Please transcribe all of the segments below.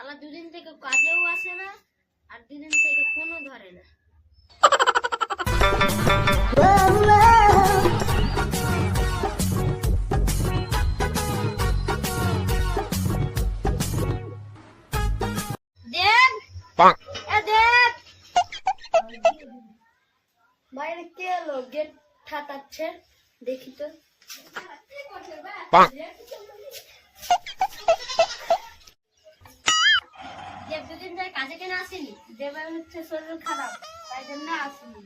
শালা দুদিন থেকে কাজেও আসে না আর দুদিন থেকে ফোনও ধরে না। দেব এ দেব বাইরে কে এলো? গেট ঠাকাচ্ছে, দেখি তো। দেব দুদিন ধরে কাজে কেন আসেনি? দেবের হচ্ছে শরীর খারাপ, তাই জন্য আসেনি।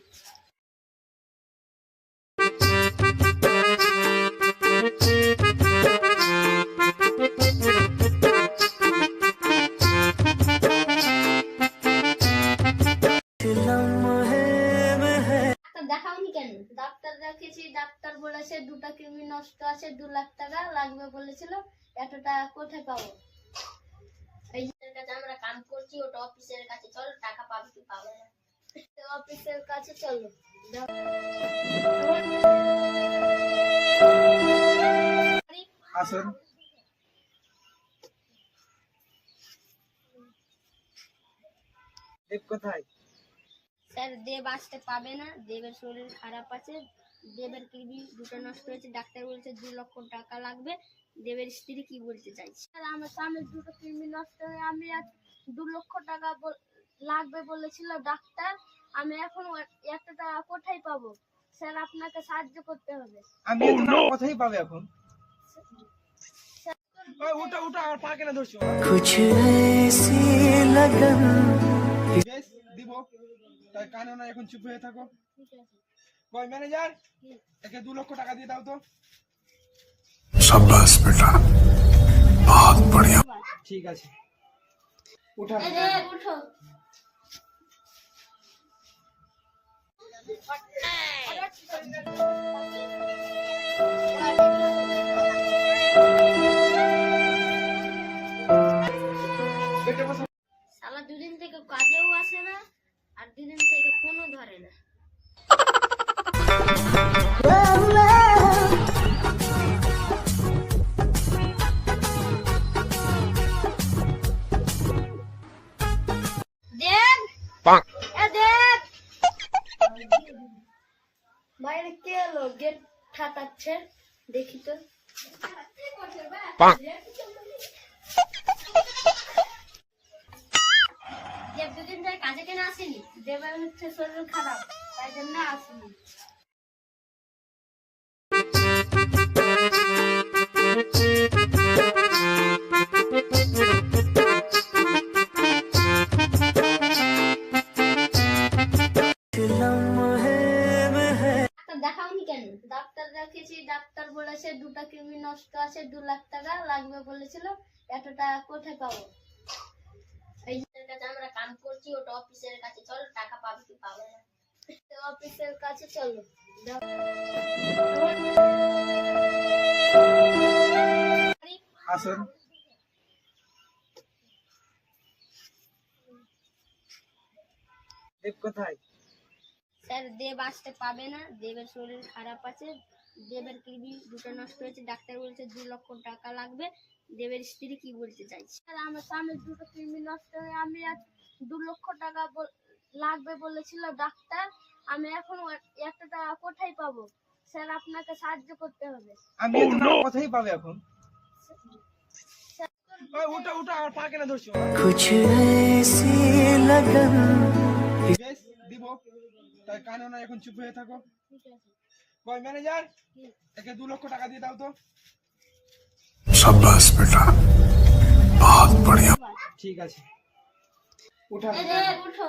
দেখাওনি কেন? ডাক্তার দেখিয়েছি, ডাক্তার বলেছে দুটা কিডনি নষ্ট আছে, 2 লাখ টাকা লাগবে বলেছিল। এত টাকা কোথায় পাবো? এই কাছে আমরা কাম করছি, ওটা অফিসের কাছে, চল টাকা পাবি কি পাবে না। অফিসের কাছে চলো। আসুন। দেব কোথায়? স্যার দেব আসতে পাবে না, দেবের শরীর খারাপ আছে, দেবের কিডনি দুটো নষ্ট হয়েছে, ডাক্তার বলেছে 2 লক্ষ টাকা লাগবে। দেবের স্ত্রী কি বলতে চাইছে? স্যার আমার স্বামীর দুটো কিডনি নষ্ট হয়ে আমি আজ 2 লক্ষ টাকা লাগবে বলেছিল ডাক্তার। আমি এখন এত টাকা কোথায় পাবো? স্যার আপনাকে সাহায্য করতে হবে। আমি এত টাকা কোথায় পাবে এখন? উঠা উঠা, আর পা কেন ধরছো? कुछ ऐसी लगन বেশ দিব, তাই কানে না, এখন চুপ হয়ে থাকো। ঠিক আছে। কই ম্যানেজার, একে 2 লক্ষ টাকা দিয়ে দাও তো। शाबाश बेटा, बहुत बढ़िया। ঠিক আছে, উঠা। এই দেব উঠো। বেটে বসো। শালা দুদিন থেকে কাজেও আসে না আর দুদিন থেকে ফোনও ধরে না। দেব এ দেব বাইরে কে এলো? গেট ঠাকাচ্ছে, দেখি তো। দেব দুদিন ধরে কাজে কেন আসেনি? দেবের হচ্ছে শরীর খারাপ, তাই জন্য আসেনি। ডাক্তার দেখাওনি কেন? ডাক্তার দেখিয়েছি, ডাক্তার বলেছে দুটা কিডনি নষ্ট আছে, 2 লাখ টাকা লাগবে বলেছিল। এত টাকা কোথায় পাবো? এই কাছে আমরা কাম করছি, ওটা অফিসের কাছে, চল টাকা পাবি কি পাবে না। অফিসের কাছে চলো। আসুন। দেব কোথায়? স্যার দেব আসতে পাবে না, দেবের শরীর খারাপ আছে, দেবের কিডনি দুটো নষ্ট হয়েছে, ডাক্তার বলেছে 2 লক্ষ টাকা লাগবে। দেবের স্ত্রী কি বলতে চাইছে? স্যার আমার স্বামীর দুটো কিডনি নষ্ট হয়ে আমি আজ 2 লক্ষ টাকা লাগবে বলেছিল ডাক্তার। আমি এখন এত টাকা কোথায় পাবো? স্যার আপনাকে সাহায্য করতে হবে। আমি এত টাকা কোথায় পাবে এখন? উঠা উঠা, আর পা কেন ধরছো? कुछ ऐसी लगन বেশ দিব, তাই কানে না, এখন চুপ হয়ে থাকো। ঠিক আছে। কই ম্যানেজার, একে 2 লক্ষ টাকা দিয়ে দাও তো। शाबाश बेटा, बहुत बढ़िया। ঠিক আছে, উঠা। এই দেব উঠো।